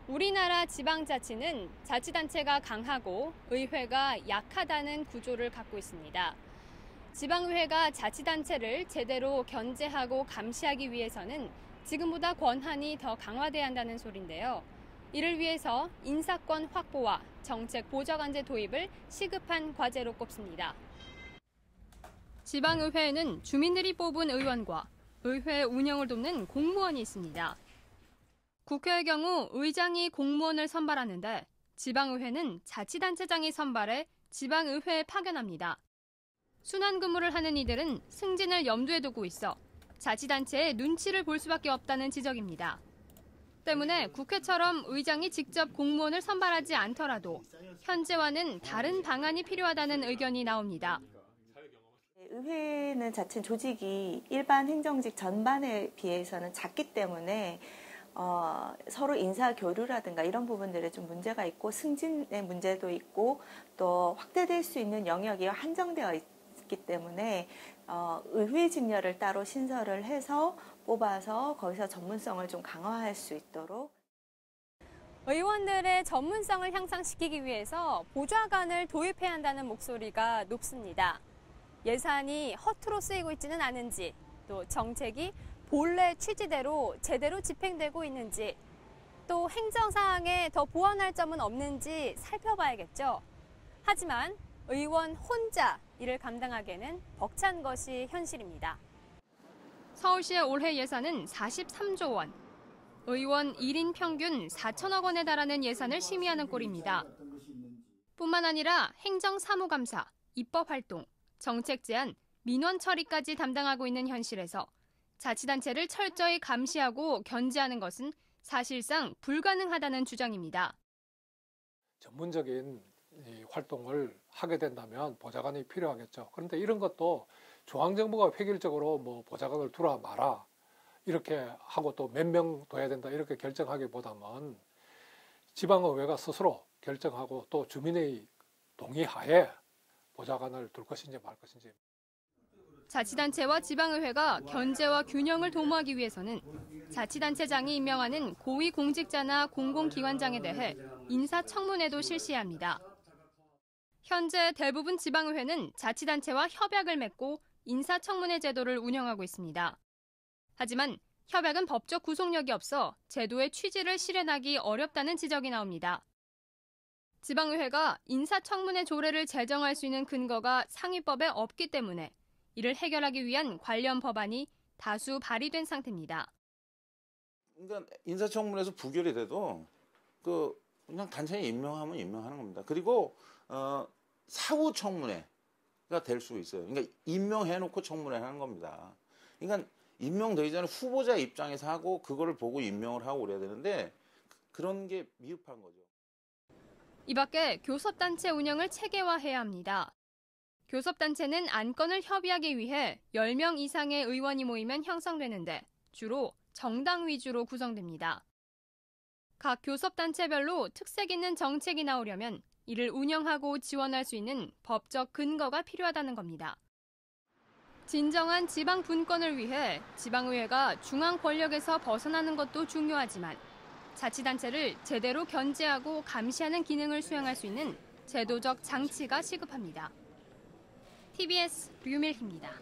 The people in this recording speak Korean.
우리나라 지방자치는 자치단체가 강하고 의회가 약하다는 구조를 갖고 있습니다. 지방의회가 자치단체를 제대로 견제하고 감시하기 위해서는 지금보다 권한이 더 강화돼야 한다는 소리인데요. 이를 위해서 인사권 확보와 정책 보좌관제 도입을 시급한 과제로 꼽습니다. 지방의회에는 주민들이 뽑은 의원과 의회 운영을 돕는 공무원이 있습니다. 국회의 경우 의장이 공무원을 선발하는데 지방의회는 자치단체장이 선발해 지방의회에 파견합니다. 순환근무를 하는 이들은 승진을 염두에 두고 있어 자치단체의 눈치를 볼 수밖에 없다는 지적입니다. 때문에 국회처럼 의장이 직접 공무원을 선발하지 않더라도 현재와는 다른 방안이 필요하다는 의견이 나옵니다. 의회는 자칫 조직이 일반 행정직 전반에 비해서는 작기 때문에 서로 인사 교류라든가 이런 부분들에 좀 문제가 있고 승진의 문제도 있고 또 확대될 수 있는 영역이 한정되어 있기 때문에 의회 진열을 따로 신설을 해서 뽑아서 거기서 전문성을 좀 강화할 수 있도록. 의원들의 전문성을 향상시키기 위해서 보좌관을 도입해야 한다는 목소리가 높습니다. 예산이 허투루 쓰이고 있지는 않은지, 또 정책이 본래 취지대로 제대로 집행되고 있는지, 또 행정사항에 더 보완할 점은 없는지 살펴봐야겠죠. 하지만 의원 혼자 이를 감당하기에는 벅찬 것이 현실입니다. 서울시의 올해 예산은 43조 원. 의원 1인 평균 4천억 원에 달하는 예산을 심의하는 꼴입니다. 뿐만 아니라 행정사무감사, 입법활동, 정책 제안, 민원 처리까지 담당하고 있는 현실에서 자치단체를 철저히 감시하고 견제하는 것은 사실상 불가능하다는 주장입니다. 전문적인 활동을 하게 된다면 보좌관이 필요하겠죠. 그런데 이런 것도 중앙정부가 획일적으로 보좌관을 두라 마라 이렇게 하고 또 몇 명 둬야 된다 이렇게 결정하기보다는 지방의회가 스스로 결정하고 또 주민의 동의하에 보좌관을 둘 것인지 말 것인지. 자치단체와 지방의회가 견제와 균형을 도모하기 위해서는 자치단체장이 임명하는 고위공직자나 공공기관장에 대해 인사청문회도 실시해야 합니다. 현재 대부분 지방의회는 자치단체와 협약을 맺고 인사청문회 제도를 운영하고 있습니다. 하지만 협약은 법적 구속력이 없어 제도의 취지를 실현하기 어렵다는 지적이 나옵니다. 지방의회가 인사청문회 조례를 제정할 수 있는 근거가 상위법에 없기 때문에 이를 해결하기 위한 관련 법안이 다수 발의된 상태입니다. 그러니까 인사청문회에서 부결이 돼도 그냥 단순히 임명하면 임명하는 겁니다. 그리고 사후 청문회가 될 수 있어요. 그러니까 임명해놓고 청문회 하는 겁니다. 그러니까 임명되기 전에 후보자 입장에서 하고 그거를 보고 임명을 하고 그래야 되는데 그런 게 미흡한 거죠. 이 밖에 교섭단체 운영을 체계화해야 합니다. 교섭단체는 안건을 협의하기 위해 10명 이상의 의원이 모이면 형성되는데 주로 정당 위주로 구성됩니다. 각 교섭단체별로 특색 있는 정책이 나오려면 이를 운영하고 지원할 수 있는 법적 근거가 필요하다는 겁니다. 진정한 지방 분권을 위해 지방의회가 중앙 권력에서 벗어나는 것도 중요하지만 자치단체를 제대로 견제하고 감시하는 기능을 수행할 수 있는 제도적 장치가 시급합니다. TBS 류밀희입니다.